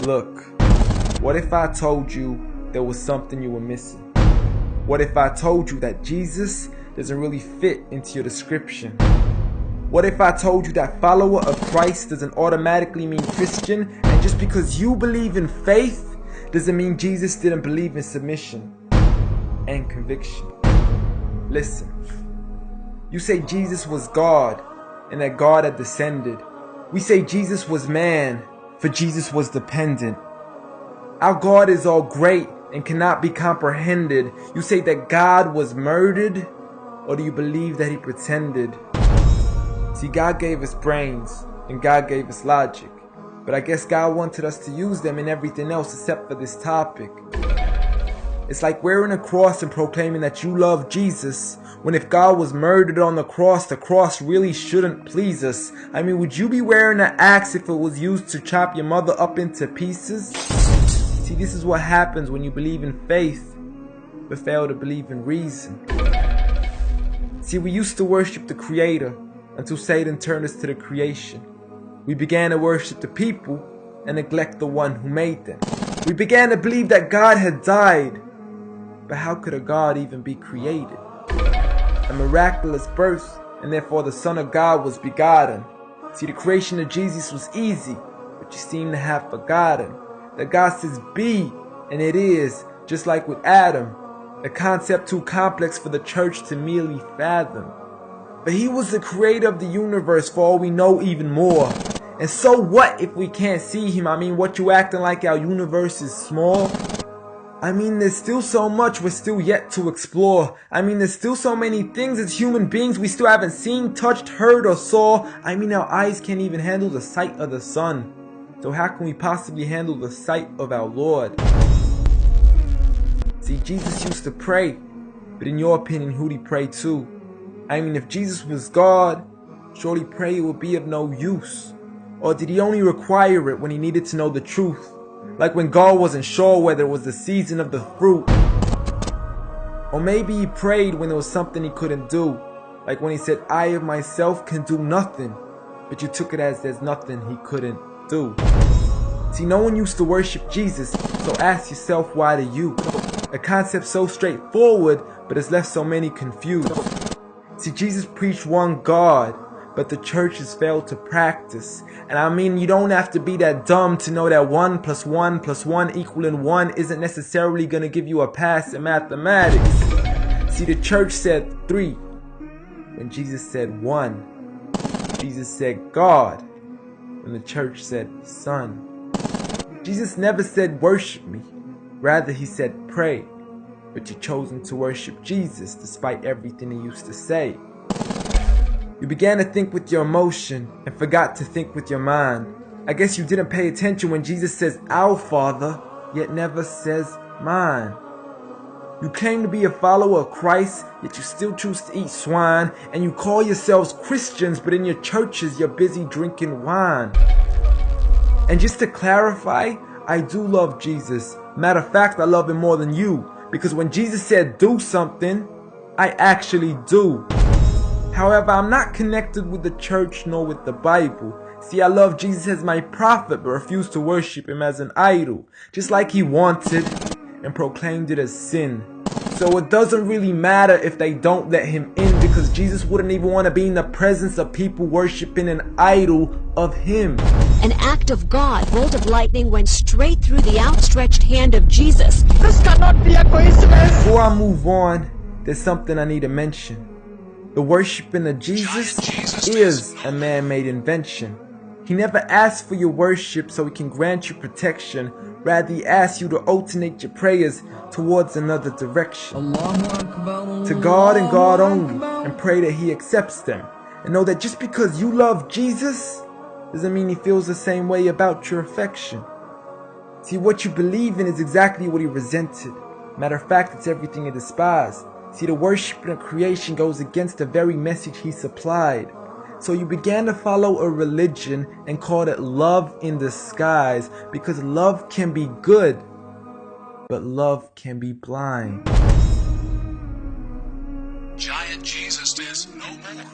Look, what if I told you there was something you were missing? What if I told you that Jesus doesn't really fit into your description? What if I told you that follower of Christ doesn't automatically mean Christian, and just because you believe in faith doesn't mean Jesus didn't believe in submission and conviction? Listen, you say Jesus was God and that God had descended. We say Jesus was man, for Jesus was dependent. Our God is all great and cannot be comprehended. You say that God was murdered, or do you believe that he pretended? See, God gave us brains and God gave us logic, but I guess God wanted us to use them in everything else except for this topic. It's like wearing a cross and proclaiming that you love Jesus, when if God was murdered on the cross really shouldn't please us. I mean, would you be wearing an axe if it was used to chop your mother up into pieces? See, this is what happens when you believe in faith, but fail to believe in reason. See, we used to worship the Creator until Satan turned us to the creation. We began to worship the people and neglect the one who made them. We began to believe that God had died, but how could a God even be created? A miraculous birth, and therefore the Son of God was begotten. See, the creation of Jesus was easy, but you seem to have forgotten that God says be, and it is, just like with Adam, a concept too complex for the church to merely fathom. But he was the creator of the universe, for all we know, even more. And so what if we can't see him? I mean, what, you acting like our universe is small? I mean, there's still so much we're still yet to explore. I mean, there's still so many things as human beings we still haven't seen, touched, heard, or saw. I mean, our eyes can't even handle the sight of the sun. So how can we possibly handle the sight of our Lord? See, Jesus used to pray, but in your opinion, who'd he pray to? I mean, if Jesus was God, surely prayer would be of no use. Or did he only require it when he needed to know the truth? Like when God wasn't sure whether it was the season of the fruit. Or maybe he prayed when there was something he couldn't do. Like when he said, I of myself can do nothing. But you took it as there's nothing he couldn't do. See, no one used to worship Jesus, so ask yourself, why do you? A concept so straightforward, but has left so many confused. See, Jesus preached one God, but the church has failed to practice. And I mean, you don't have to be that dumb to know that 1 + 1 + 1 equaling 1 isn't necessarily going to give you a pass in mathematics. See, the church said 3, when Jesus said 1. Jesus said God, when the church said Son. Jesus never said worship me, rather he said pray. But you've chosen to worship Jesus despite everything he used to say. You began to think with your emotion and forgot to think with your mind. I guess you didn't pay attention when Jesus says our Father, yet never says mine. You claim to be a follower of Christ, yet you still choose to eat swine. And you call yourselves Christians, but in your churches you're busy drinking wine. And just to clarify, I do love Jesus. Matter of fact, I love him more than you. Because when Jesus said do something, I actually do. However, I'm not connected with the church nor with the Bible. See, I love Jesus as my prophet, but refuse to worship him as an idol, just like he wanted and proclaimed it as sin. So it doesn't really matter if they don't let him in, because Jesus wouldn't even want to be in the presence of people worshiping an idol of him. An act of God, bolt of lightning went straight through the outstretched hand of Jesus. This cannot be a coincidence. Before I move on, there's something I need to mention. The worshiping of Jesus is a man-made invention. He never asked for your worship so he can grant you protection. Rather, he asks you to alternate your prayers towards another direction. To God and God only, and pray that he accepts them. And know that just because you love Jesus doesn't mean he feels the same way about your affection. See, what you believe in is exactly what he resented. Matter of fact, it's everything he despised. See, the worship of creation goes against the very message he supplied. So you began to follow a religion and called it love in disguise, because love can be good, but love can be blind. Giant Jesus is no more.